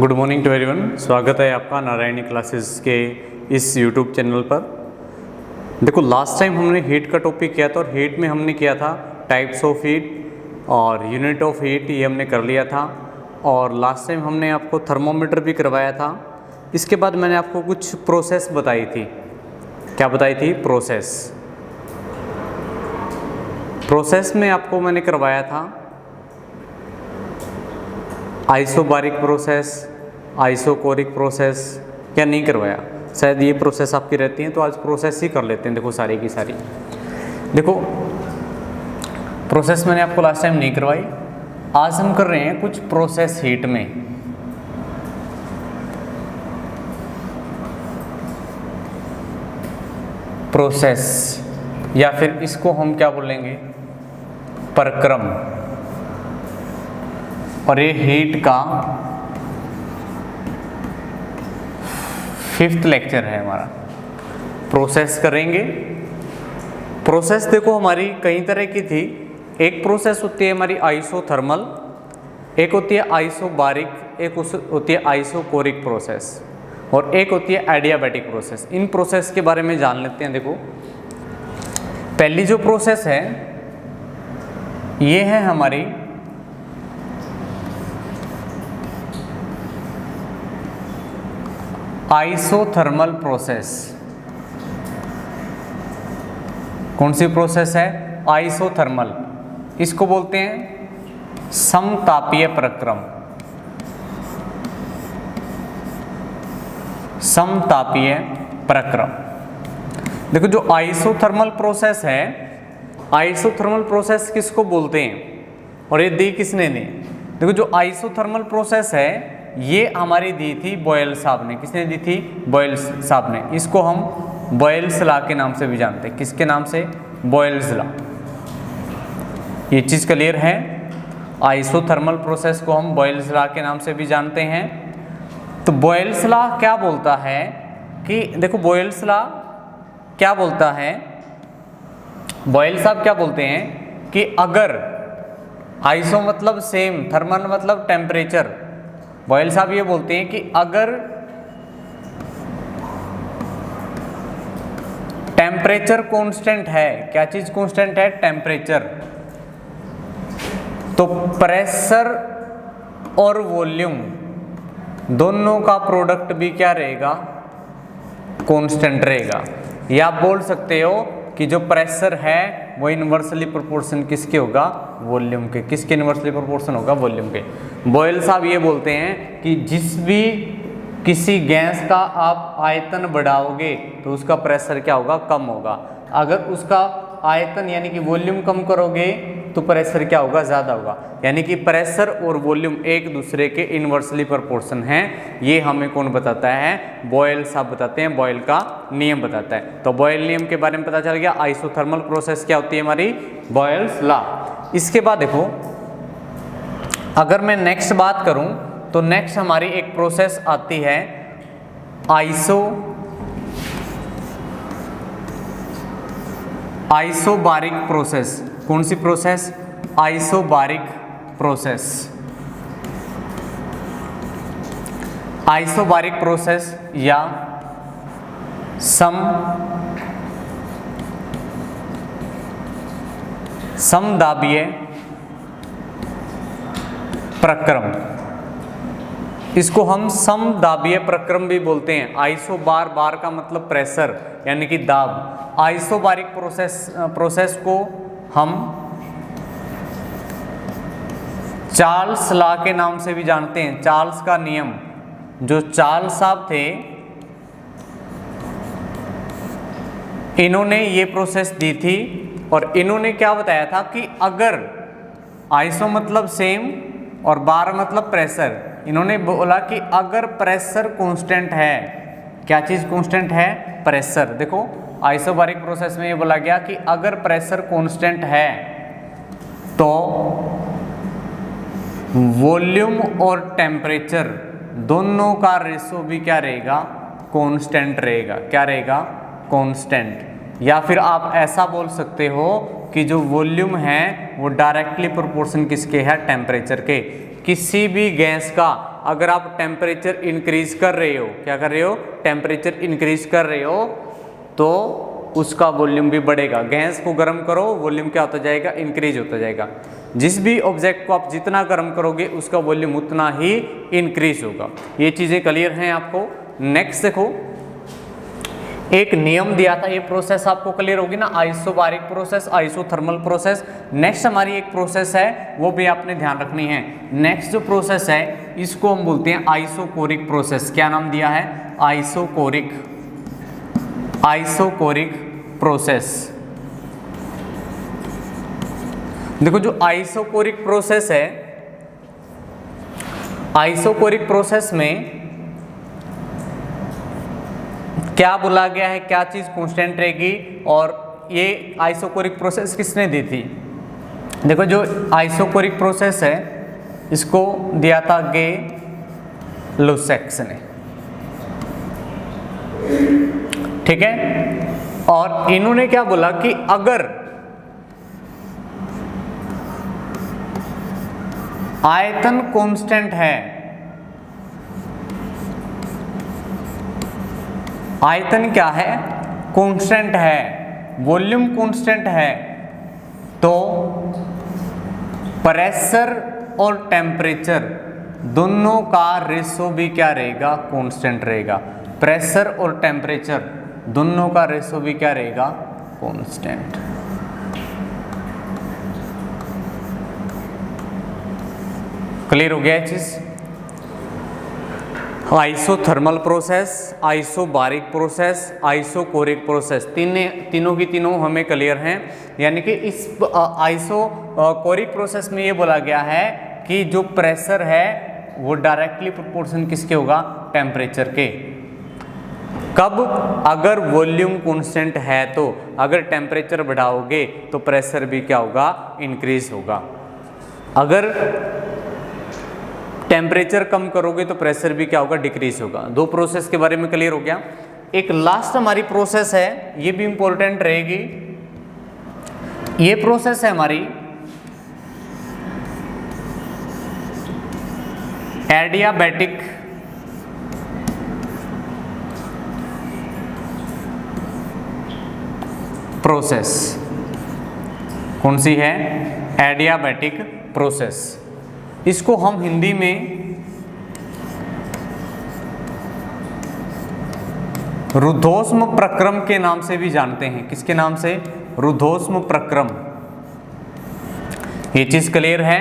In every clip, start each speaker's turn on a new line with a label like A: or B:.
A: Good morning to everyone. स्वागत है आपका नारायणी क्लासेस के इस यूट्यूब चैनल पर। देखो, लास्ट टाइम हमने हीट का टॉपिक किया था और हीट में हमने किया था टाइप्स ऑफ हीट और यूनिट ऑफ हीट, ये हमने कर लिया था। और लास्ट टाइम हमने आपको थर्मोमीटर भी करवाया था। इसके बाद मैंने आपको कुछ प्रोसेस बताई थी। क्या बताई थी? प्रोसेस में आपको मैंने करवाया था आइसोबारिक प्रोसेस, आइसोकोरिक प्रोसेस। क्या नहीं करवाया? शायद ये प्रोसेस आपकी रहती हैं, तो आज प्रोसेस ही कर लेते हैं। देखो, सारी की सारी देखो, प्रोसेस मैंने आपको लास्ट टाइम नहीं करवाई। आज हम कर रहे हैं कुछ प्रोसेस हीट में। प्रोसेस, या फिर इसको हम क्या बोलेंगे? प्रक्रम। और ये हीट का 5th लेक्चर है हमारा। प्रोसेस करेंगे। प्रोसेस देखो हमारी कई तरह की थी। एक प्रोसेस होती है हमारी आइसोथर्मल, एक होती है आइसोबारिक, एक होती है आइसोकोरिक प्रोसेस, और एक होती है एडियाबैटिक प्रोसेस। इन प्रोसेस के बारे में जान लेते हैं। देखो, पहली जो प्रोसेस है ये है हमारी आइसोथर्मल प्रोसेस। कौन सी प्रोसेस है? आइसोथर्मल। इसको बोलते हैं समतापीय प्रक्रम। समतापीय प्रक्रम। देखो, जो आइसोथर्मल प्रोसेस है, आइसोथर्मल प्रोसेस किसको बोलते हैं? और ये दी किसने दी? देखो, जो आइसोथर्मल प्रोसेस है ये हमारी दी थी बॉयल साहब ने। किसने दी थी? बॉयल साहब ने। इसको हम बॉयल्स लॉ के नाम से भी जानते हैं। किसके नाम से? Boyle's law. ये चीज़ क्लियर है? आइसोथर्मल प्रोसेस को हम बॉयल्स लॉ के नाम से भी जानते हैं। तो बॉयल्स लॉ क्या बोलता है कि देखो, बॉयल्स लॉ क्या बोलता है? बॉयल साहब क्या बोलते हैं कि अगर आइसो मतलब सेम, थर्मल मतलब टेम्परेचर। बॉयल साहब ये बोलते हैं कि अगर टेम्परेचर कांस्टेंट है, क्या चीज कांस्टेंट है? टेम्परेचर। तो प्रेशर और वॉल्यूम दोनों का प्रोडक्ट भी क्या रहेगा? कांस्टेंट रहेगा। या आप बोल सकते हो कि जो प्रेशर है वो इनवर्सली प्रोपोर्शन किसके होगा? वॉल्यूम के। किसके इनवर्सली प्रोपोर्शन होगा? वॉल्यूम के। बॉयल साहब ये बोलते हैं कि जिस भी किसी गैस का आप आयतन बढ़ाओगे तो उसका प्रेशर क्या होगा? कम होगा। अगर उसका आयतन यानी कि वॉल्यूम कम करोगे तो प्रेशर क्या होगा? ज़्यादा होगा। यानी कि प्रेशर और वॉल्यूम एक दूसरे के इनवर्सली प्रोपोर्शन हैं। ये हमें कौन बताता है? बॉयल साहब बताते हैं। बॉयल का नियम बताता है। तो बॉयल नियम के बारे में पता चल गया। आइसोथर्मल प्रोसेस क्या होती है हमारी? Boyle's law. इसके बाद देखो, अगर मैं नेक्स्ट बात करूं तो नेक्स्ट हमारी एक प्रोसेस आती है आइसोबारिक प्रोसेस। कौन सी process? Isobaric process. Isobaric process या समदाबीय प्रक्रम। इसको हम समदाबीय प्रक्रम भी बोलते हैं। आइसोबार, बार का मतलब प्रेशर यानी कि दाब। आइसोबारिक प्रोसेस को हम चार्ल्स लॉ के नाम से भी जानते हैं। चार्ल्स का नियम। जो चार्ल्स साहब थे, इन्होंने ये प्रोसेस दी थी और इन्होंने क्या बताया था कि अगर आइसो मतलब सेम और बार मतलब प्रेशर, इन्होंने बोला कि अगर प्रेशर कांस्टेंट है, क्या चीज़ कांस्टेंट है? प्रेशर। देखो, आइसोबारिक प्रोसेस में ये बोला गया कि अगर प्रेशर कांस्टेंट है तो वॉल्यूम और टेम्परेचर दोनों का रेशो भी क्या रहेगा? कांस्टेंट रहेगा। क्या रहेगा? कांस्टेंट। या फिर आप ऐसा बोल सकते हो कि जो वॉल्यूम है वो डायरेक्टली प्रोपोर्शन किसके है? टेम्परेचर के। किसी भी गैस का अगर आप टेम्परेचर इंक्रीज कर रहे हो, क्या कर रहे हो, टेम्परेचर इंक्रीज कर रहे हो, तो उसका वॉल्यूम भी बढ़ेगा। गैस को गर्म करो, वॉल्यूम क्या होता जाएगा, इंक्रीज होता जाएगा। जिस भी ऑब्जेक्ट को आप जितना गर्म करोगे उसका वॉल्यूम उतना ही इंक्रीज होगा। ये चीज़ें क्लियर हैं आपको। नेक्स्ट देखो, एक नियम दिया था, ये प्रोसेस आपको क्लियर होगी ना, isobaric process, isothermal process. Next हमारी एक प्रोसेस है, वो भी आपने ध्यान रखनी है। नेक्स्ट जो प्रोसेस है इसको हम बोलते हैं आइसोकोरिक प्रोसेस। क्या नाम दिया है, आइसोकोरिक, आइसोकोरिक प्रोसेस। देखो जो आइसोकोरिक प्रोसेस है, आइसोकोरिक प्रोसेस में क्या बोला गया है, क्या चीज कांस्टेंट रहेगी, और ये आइसोकोरिक प्रोसेस किसने दी थी। देखो जो आइसोकोरिक प्रोसेस है इसको दिया था गे लुसेक्स ने, ठीक है। और इन्होंने क्या बोला कि अगर आयतन कांस्टेंट है, आयतन क्या है, कांस्टेंट है, वॉल्यूम कांस्टेंट है, तो प्रेशर और टेम्परेचर दोनों का रेशो भी क्या रहेगा, कांस्टेंट रहेगा। प्रेशर और टेम्परेचर दोनों का रेशो भी क्या रहेगा, कांस्टेंट। क्लियर हो गया ये चीज। Isothermal process, isobaric process, isochoric process, तीनों की तीनों हमें क्लियर हैं। यानी कि इस आइसोकोरिक प्रोसेस में ये बोला गया है कि जो प्रेशर है वो डायरेक्टली प्रोपोर्शन किसके होगा, टेम्परेचर के। कब, अगर वॉल्यूम कांस्टेंट है तो, अगर टेम्परेचर बढ़ाओगे तो प्रेशर भी क्या होगा, इंक्रीज होगा। अगर टेम्परेचर कम करोगे तो प्रेशर भी क्या होगा, डिक्रीज होगा। दो प्रोसेस के बारे में क्लियर हो गया। एक लास्ट हमारी प्रोसेस है, ये भी इंपॉर्टेंट रहेगी। ये प्रोसेस है हमारी एडियाबैटिक प्रोसेस। कौन सी है, एडियाबैटिक प्रोसेस। इसको हम हिंदी में रुद्धोष्म प्रक्रम के नाम से भी जानते हैं। किसके नाम से, रुद्धोष्म प्रक्रम। ये चीज क्लियर है,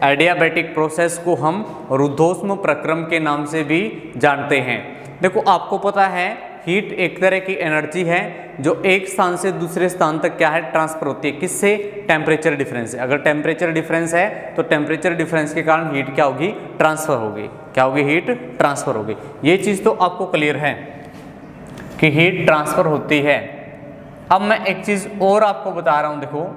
A: एडियाबैटिक प्रोसेस को हम रुद्धोष्म प्रक्रम के नाम से भी जानते हैं। देखो आपको पता है हीट एक तरह की एनर्जी है जो एक स्थान से दूसरे स्थान तक क्या है, ट्रांसफर होती है। किससे, टेम्परेचर डिफरेंस से। अगर टेम्परेचर डिफरेंस है तो टेम्परेचर डिफरेंस के कारण हीट क्या होगी, ट्रांसफर होगी। क्या होगी, हीट ट्रांसफर होगी। ये चीज तो आपको क्लियर है कि हीट ट्रांसफर होती है। अब मैं एक चीज और आपको बता रहा हूं, देखो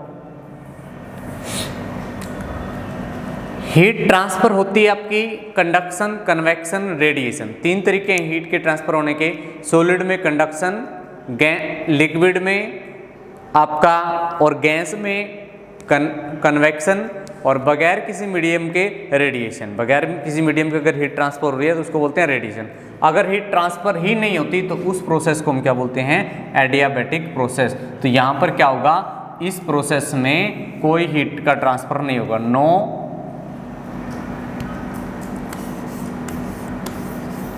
A: हीट ट्रांसफर होती है आपकी कंडक्शन, कन्वेक्शन, रेडिएशन। तीन तरीके हैं हीट के ट्रांसफर होने के। सॉलिड में कंडक्शन, लिक्विड में आपका, और गैस में कन्वेक्शन, और बगैर किसी मीडियम के रेडिएशन। बगैर किसी मीडियम के अगर हीट ट्रांसफर हो रही है तो उसको बोलते हैं रेडिएशन। अगर हीट ट्रांसफर ही नहीं होती तो उस प्रोसेस को हम क्या बोलते हैं, एडियाबैटिक प्रोसेस। तो यहाँ पर क्या होगा, इस प्रोसेस में कोई हीट का ट्रांसफर नहीं होगा।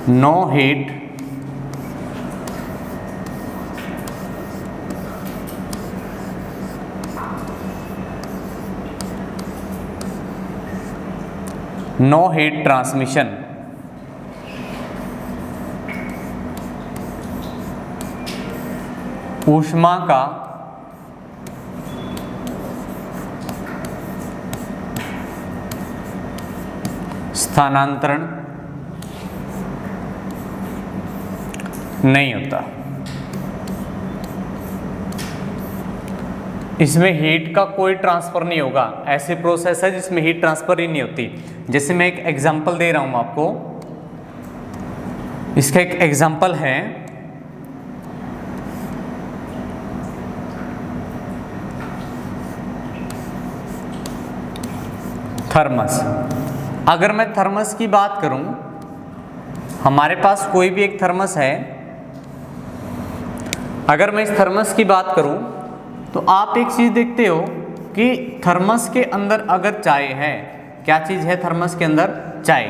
A: No heat no heat transmission. ऊष्मा का स्थानांतरण नहीं होता। इसमें हीट का कोई ट्रांसफर नहीं होगा। ऐसे प्रोसेस है जिसमें हीट ट्रांसफर ही नहीं होती। जैसे मैं एक एग्जांपल दे रहा हूं आपको, इसका एक एग्जांपल है थर्मस। अगर मैं थर्मस की बात करूं हमारे पास कोई भी एक थर्मस है, अगर मैं इस थर्मस की बात करूं तो आप एक चीज देखते हो कि थर्मस के अंदर अगर चाय है, क्या चीज है थर्मस के अंदर? चाय।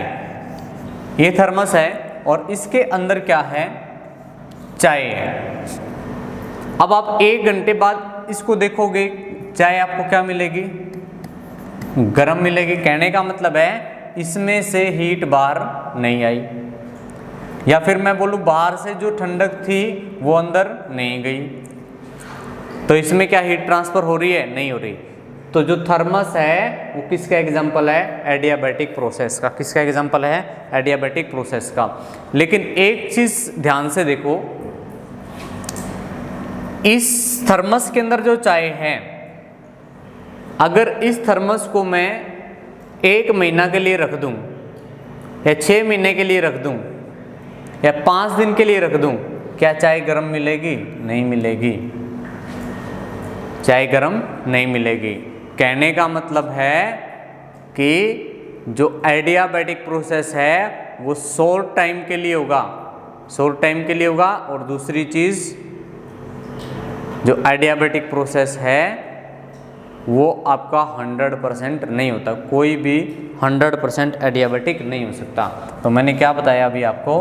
A: ये थर्मस है और इसके अंदर क्या है? चाय है। अब आप 1 घंटे बाद इसको देखोगे, चाय आपको क्या मिलेगी? गर्म मिलेगी। कहने का मतलब है इसमें से हीट बाहर नहीं आई, या फिर मैं बोलूँ बाहर से जो ठंडक थी वो अंदर नहीं गई। तो इसमें क्या हीट ट्रांसफर हो रही है? नहीं हो रही। तो जो थर्मस है वो किसका एग्जाम्पल है? एडियाबैटिक प्रोसेस का। किसका एग्जाम्पल है? एडियाबैटिक प्रोसेस का। लेकिन एक चीज ध्यान से देखो, इस थर्मस के अंदर जो चाय है, अगर इस थर्मस को मैं 1 महीना के लिए रख दूं या 6 महीने के लिए रख दूं या 5 दिन के लिए रख दूं, क्या चाय गर्म मिलेगी? नहीं मिलेगी। चाय गर्म नहीं मिलेगी। कहने का मतलब है कि जो एडियाबैटिक प्रोसेस है वो शॉर्ट टाइम के लिए होगा, शॉर्ट टाइम के लिए होगा। और दूसरी चीज, जो एडियाबैटिक प्रोसेस है वो आपका 100% नहीं होता। कोई भी 100% एडियाबैटिक नहीं हो सकता। तो मैंने क्या बताया अभी आपको?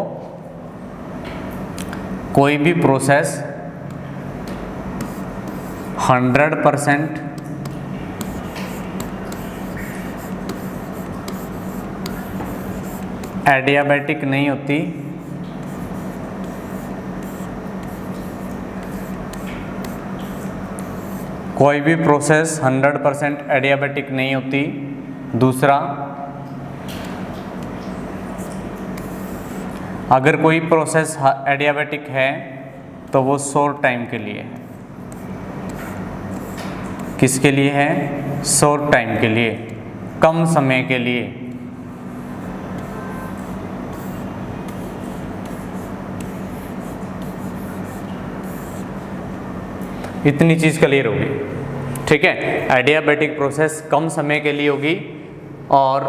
A: कोई भी प्रोसेस 100% एडियाबैटिक नहीं होती, कोई भी प्रोसेस 100% एडियाबैटिक नहीं होती। दूसरा, अगर कोई प्रोसेस एडियाबैटिक है तो वो शॉर्ट टाइम के लिए है। किसके लिए है? शॉर्ट टाइम के लिए, कम समय के लिए। इतनी चीज क्लियर होगी, ठीक है? एडियाबैटिक प्रोसेस कम समय के लिए होगी और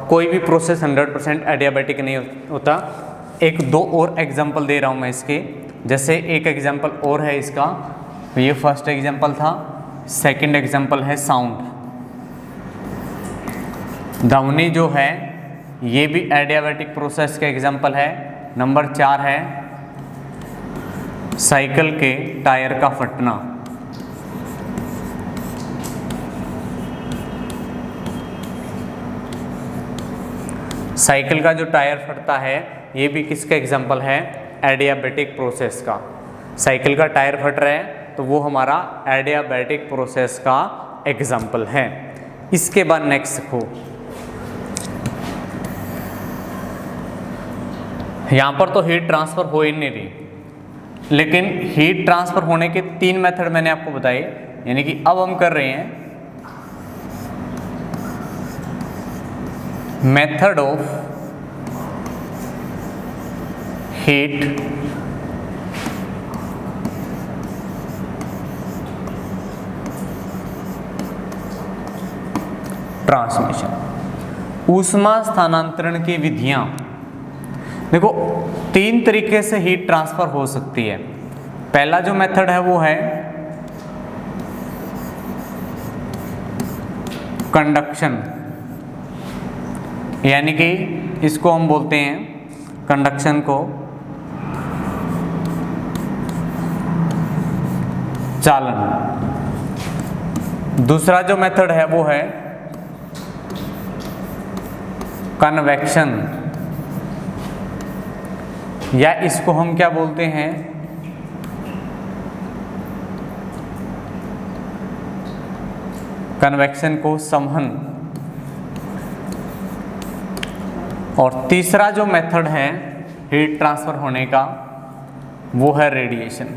A: कोई भी प्रोसेस 100% एडियाबैटिक नहीं होता। 1-2 और एग्जाम्पल दे रहा हूँ मैं इसके। जैसे एक एग्जाम्पल और है इसका, ये फर्स्ट एग्जाम्पल था। सेकंड एग्जाम्पल है साउंड। ध्वनि जो है ये भी एडियाबैटिक प्रोसेस का एग्जाम्पल है। नंबर 4 है साइकिल के टायर का फटना। साइकिल का जो टायर फटता है ये भी किसका एग्जाम्पल है? एडियाबैटिक प्रोसेस का। साइकिल का टायर फट रहा है तो वो हमारा एडियाबैटिक प्रोसेस का एग्जाम्पल है। इसके बाद नेक्स्ट देखो, यहाँ पर तो हीट ट्रांसफर हो ही नहीं रही, लेकिन हीट ट्रांसफर होने के 3 मेथड मैंने आपको बताए। यानी कि अब हम कर रहे हैं मेथड ऑफ हीट ट्रांसमिशन, ऊष्मा स्थानांतरण की विधियां। देखो 3 तरीके से हीट ट्रांसफर हो सकती है। पहला जो मेथड है वो है कंडक्शन, यानी कि इसको हम बोलते हैं कंडक्शन को चालन। दूसरा जो मेथड है वो है कन्वेक्शन, या इसको हम क्या बोलते हैं? कन्वेक्शन को संवहन। और तीसरा जो मेथड है हीट ट्रांसफर होने का वो है रेडिएशन।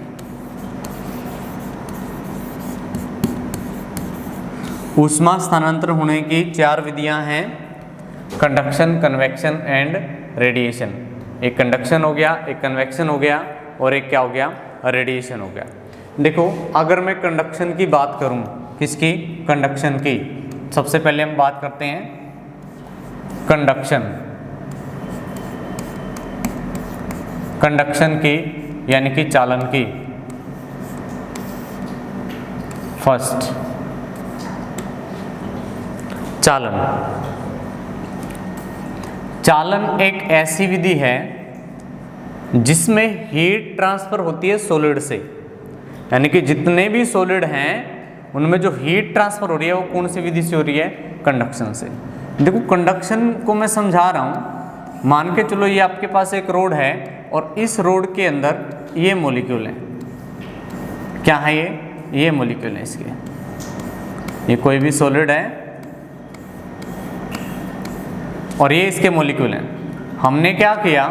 A: ऊष्मा स्थानांतरण होने की 4 विधियां हैं, कंडक्शन, कन्वेक्शन एंड रेडिएशन। एक कंडक्शन हो गया, एक कन्वेक्शन हो गया और एक क्या हो गया? रेडिएशन हो गया। देखो अगर मैं कंडक्शन की बात करूं, किसकी? कंडक्शन की। सबसे पहले हम बात करते हैं कंडक्शन। कंडक्शन की यानी कि चालन की। फर्स्ट, चालन। चालन एक ऐसी विधि है जिसमें हीट ट्रांसफर होती है सॉलिड से, यानी कि जितने भी सॉलिड हैं उनमें जो हीट ट्रांसफर हो रही है वो कौन सी विधि से हो रही है? कंडक्शन से। देखो कंडक्शन को मैं समझा रहा हूँ, मान के चलो ये आपके पास एक रोड है और इस रोड के अंदर ये मॉलिक्यूल है। क्या है ये मॉलिक्यूल है इसके। ये कोई भी सॉलिड है और ये इसके मॉलिक्यूल हैं। हमने क्या किया,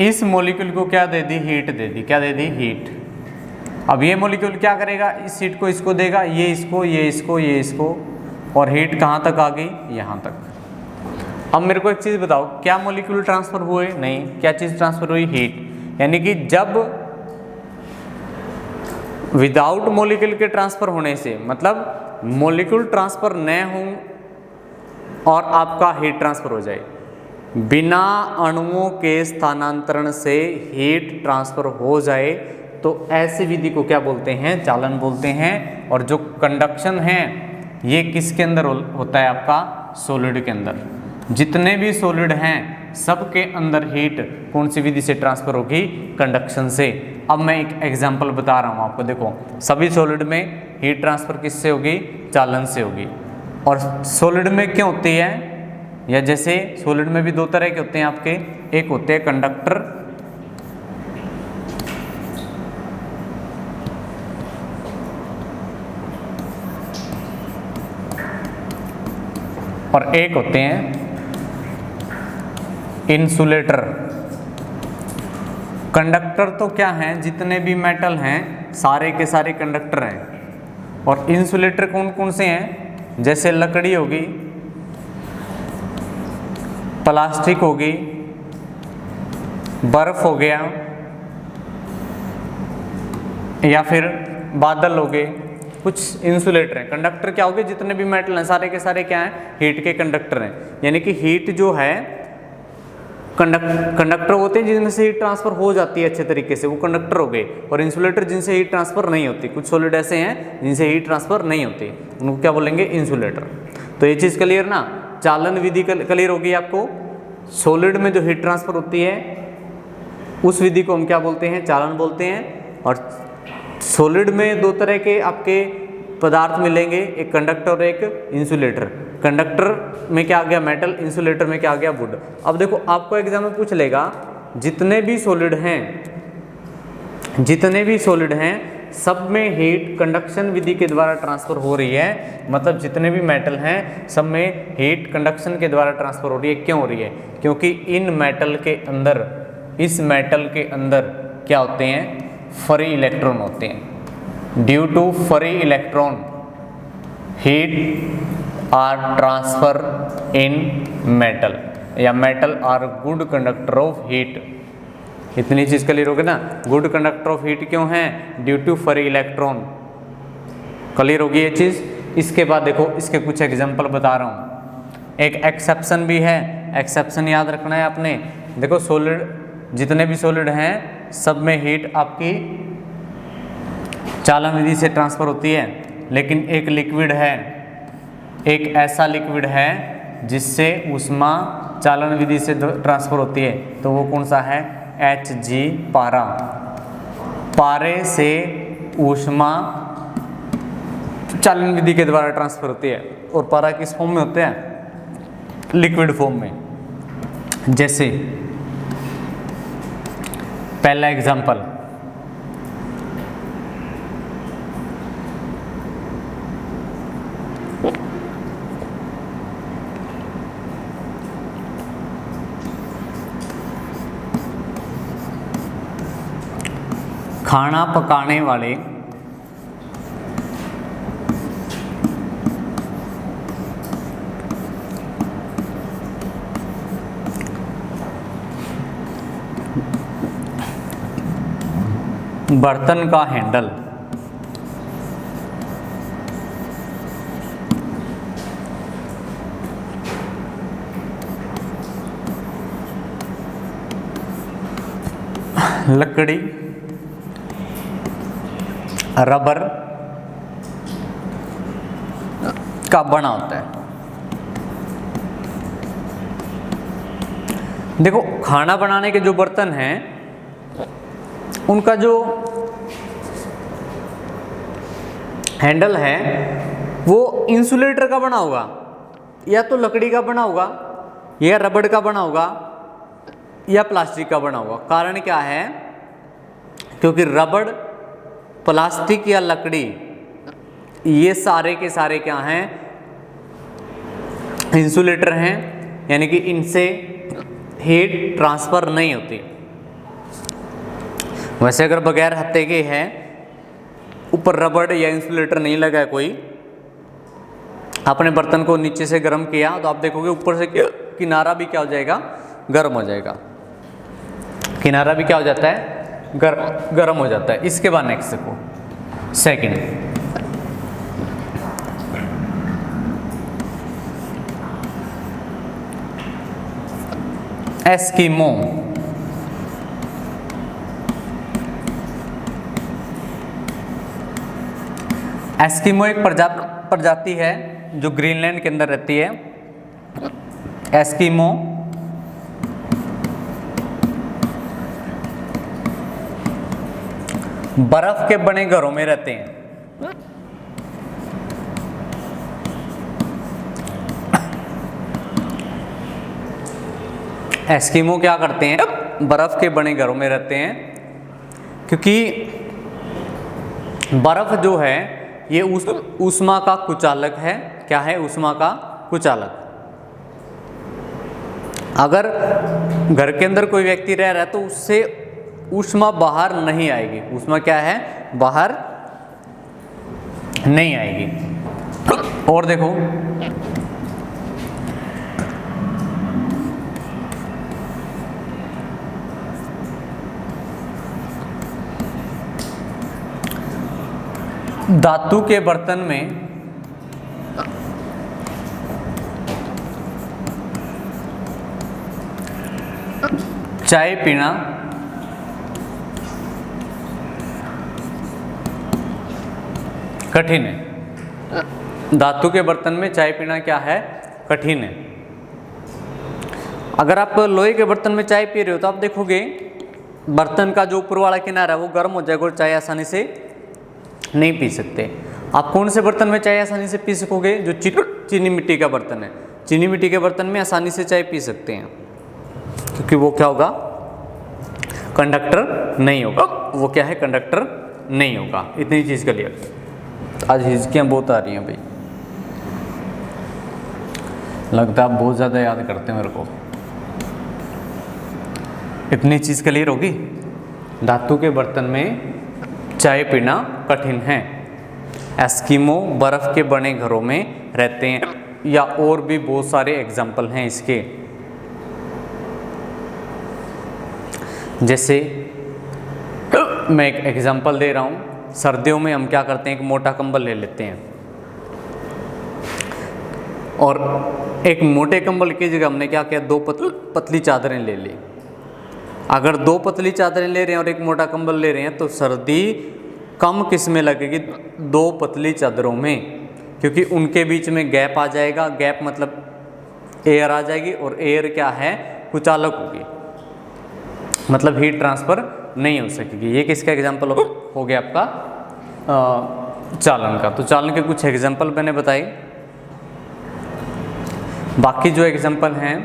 A: इस मॉलिक्यूल को क्या दे दी? हीट दे दी। क्या दे दी? हीट। अब ये मॉलिक्यूल क्या करेगा? इस हीट को इसको देगा, ये इसको, ये इसको, ये इसको, और हीट कहाँ तक आ गई? यहाँ तक। अब मेरे को एक चीज़ बताओ, क्या मॉलिक्यूल ट्रांसफर हुए? नहीं। क्या चीज़ ट्रांसफर हुई? हीट। यानी कि जब विदाउट मॉलिक्यूल के ट्रांसफर होने से, मतलब मॉलिक्यूल ट्रांसफर न हो और आपका हीट ट्रांसफर हो जाए, बिना अणुओं के स्थानांतरण से हीट ट्रांसफर हो जाए, तो ऐसी विधि को क्या बोलते हैं? चालन बोलते हैं। और जो कंडक्शन है ये किसके अंदर होता है? आपका सॉलिड के अंदर। जितने भी सॉलिड हैं सबके अंदर हीट कौन सी विधि से ट्रांसफर होगी? कंडक्शन से। अब मैं एक एग्जांपल बता रहा हूँ आपको। देखो सभी सॉलिड में हीट ट्रांसफर किससे होगी? चालन से होगी। और सॉलिड में क्यों होती है? या जैसे सॉलिड में भी दो तरह के होते हैं आपके, एक होते हैं कंडक्टर और एक होते हैं इंसुलेटर। कंडक्टर तो क्या हैं? जितने भी मेटल हैं सारे के सारे कंडक्टर हैं। और इंसुलेटर कौन कौन से हैं? जैसे लकड़ी होगी, प्लास्टिक होगी, बर्फ हो गया, या फिर बादल हो गए, कुछ इंसुलेटर हैं। कंडक्टर क्या हो गए? जितने भी मेटल हैं सारे के सारे क्या हैं? हीट के कंडक्टर हैं। यानी कि हीट जो है, कंडक्टर होते हैं जिनमें से हीट ट्रांसफर हो जाती है अच्छे तरीके से, वो कंडक्टर हो गए। और इंसुलेटर जिनसे हीट ट्रांसफर नहीं होती। कुछ सॉलिड ऐसे हैं जिनसे हीट ट्रांसफर नहीं होती, उनको क्या बोलेंगे? इंसुलेटर। तो ये चीज़ क्लियर ना? चालन विधि क्लियर होगी आपको। सॉलिड में जो हीट ट्रांसफर होती है उस विधि को हम क्या बोलते हैं? चालन बोलते हैं। और सॉलिड में दो तरह के आपके पदार्थ मिलेंगे, एक कंडक्टर और एक इंसुलेटर। कंडक्टर में क्या आ गया? मेटल। इंसुलेटर में क्या आ गया? वुड। अब देखो आपको एग्जाम में पूछ लेगा, जितने भी सॉलिड हैं सब में हीट कंडक्शन विधि के द्वारा ट्रांसफर हो रही है। मतलब जितने भी मेटल हैं सब में हीट कंडक्शन के द्वारा ट्रांसफर हो रही है। क्यों हो रही है? क्योंकि इन मेटल के अंदर, इस मेटल के अंदर क्या होते हैं? फ्री इलेक्ट्रॉन होते हैं। Due to free electron heat are transfer in metal, या metal are good conductor of heat. इतनी चीज़ क्लियर होगी ना? गुड कंडक्टर ऑफ हीट क्यों है? Due to free electron. Clear होगी ये चीज़। इसके बाद देखो इसके कुछ एग्जांपल बता रहा हूँ। एक एक्सेप्शन भी है, एक्सेप्शन याद रखना है आपने। देखो सॉलिड, जितने भी सॉलिड हैं सब में हीट आपकी चालन विधि से ट्रांसफर होती है। लेकिन एक लिक्विड है, एक ऐसा लिक्विड है जिससे ऊष्मा चालन विधि से ट्रांसफर होती है। तो वो कौन सा है? Hg, पारा। पारे से ऊष्मा चालन विधि के द्वारा ट्रांसफर होती है। और पारा किस फॉर्म में होते हैं? लिक्विड फॉर्म में। जैसे पहला एग्जांपल, खाना पकाने वाले बर्तन का हैंडल लकड़ी, रबर का बना होता है। देखो खाना बनाने के जो बर्तन हैं उनका जो हैंडल है वो इंसुलेटर का बना होगा, या तो लकड़ी का बना होगा, या रबड़ का बना होगा, या प्लास्टिक का बना होगा। कारण क्या है? क्योंकि रबड़, प्लास्टिक या लकड़ी ये सारे के सारे क्या हैं? इंसुलेटर हैं, यानी कि इनसे हीट ट्रांसफर नहीं होती। वैसे अगर बगैर हत्थे के है, ऊपर रबड़ या इंसुलेटर नहीं लगा है कोई, अपने बर्तन को नीचे से गर्म किया तो आप देखोगे ऊपर से किनारा भी क्या हो जाएगा? गर्म हो जाएगा। किनारा भी क्या हो जाता है? गर्म हो जाता है। इसके बाद नेक्स्ट देखो, सेकंड, एस्किमो। एस्किमो एक प्रजाति है जो ग्रीनलैंड के अंदर रहती है। एस्किमो बर्फ के बने घरों में रहते हैं। एस्किमो क्या करते हैं? बर्फ के बने घरों में रहते हैं, क्योंकि बर्फ जो है ये ऊष्मा का कुचालक है। क्या है? ऊष्मा का कुचालक। अगर घर के अंदर कोई व्यक्ति रह रहा है तो उससे ऊष्मा बाहर नहीं आएगी। ऊष्मा क्या है? बाहर नहीं आएगी। और देखो धातु के बर्तन में चाय पीना कठिन है। धातु के बर्तन में चाय पीना क्या है? कठिन है। अगर आप लोहे के बर्तन में चाय पी रहे हो तो आप देखोगे बर्तन का जो ऊपर वाला किनारा है वो गर्म हो जाएगा और चाय आसानी से नहीं पी सकते। आप कौन से बर्तन में चाय आसानी से पी सकोगे? जो चीनी मिट्टी का बर्तन है। चीनी मिट्टी के बर्तन में आसानी से चाय पी सकते हैं, क्योंकि वो क्या होगा? कंडक्टर नहीं होगा। वो क्या है? कंडक्टर नहीं होगा। इतनी चीज़ के लिए आज हिचकियाँ बहुत आ रही हैं भाई, लगता है आप बहुत ज़्यादा याद करते हैं मेरे को। इतनी चीज़ क्लियर होगी? धातु के बर्तन में चाय पीना कठिन है। एस्किमो बर्फ के बने घरों में रहते हैं, या और भी बहुत सारे एग्जाम्पल हैं इसके। जैसे मैं एक एग्जाम्पल दे रहा हूँ, सर्दियों में हम क्या करते हैं? एक मोटा कंबल ले लेते हैं, और एक मोटे कंबल की जगह हमने क्या किया? दो पतली चादरें ले ली। अगर दो पतली चादरें ले रहे हैं और एक मोटा कंबल ले रहे हैं तो सर्दी कम किस में लगेगी? दो पतली चादरों में, क्योंकि उनके बीच में गैप आ जाएगा। गैप मतलब एयर आ जाएगी, और एयर क्या है? कुचालक होगी, मतलब हीट ट्रांसफ़र नहीं हो सकेगी। ये किसका एग्जाम्पल हो गया? आपका चालन का। तो चालन के कुछ एग्जाम्पल मैंने बताए। बाकी जो एग्जाम्पल हैं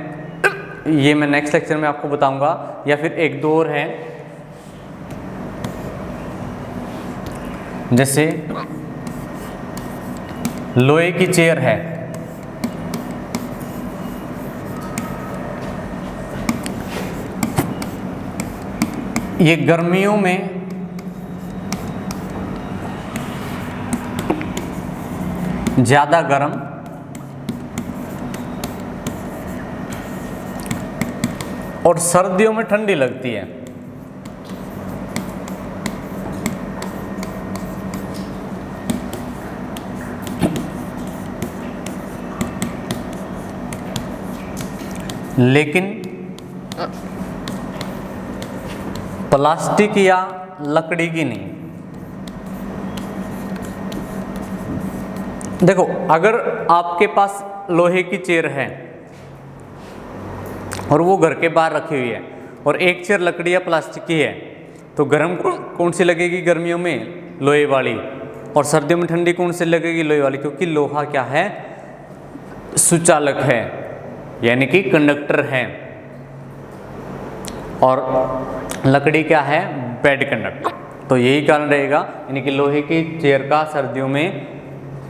A: ये मैं नेक्स्ट लेक्चर में आपको बताऊंगा, या फिर एक दो और हैं। जैसे लोहे की चेयर है, ये गर्मियों में ज़्यादा गर्म और सर्दियों में ठंडी लगती है। लेकिन प्लास्टिक या लकड़ी की नहीं। देखो अगर आपके पास लोहे की चेयर है और वो घर के बाहर रखी हुई है और एक चेयर लकड़ी या प्लास्टिक की है, तो गर्म कौन सी लगेगी गर्मियों में? लोहे वाली। और सर्दियों में ठंडी कौन सी लगेगी? लोहे वाली। क्योंकि लोहा क्या है? सुचालक है, यानी कि कंडक्टर है। और लकड़ी क्या है? Bad conductor. तो यही कारण रहेगा, यानी कि लोहे की चेयर का सर्दियों में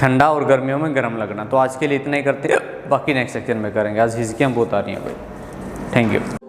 A: ठंडा और गर्मियों में गर्म लगना। तो आज के लिए इतना ही करते हैं, बाकी नेक्स्ट सेक्शन में करेंगे। आज हिजकियाँ बहुत आ रही हैं भाई। Thank you.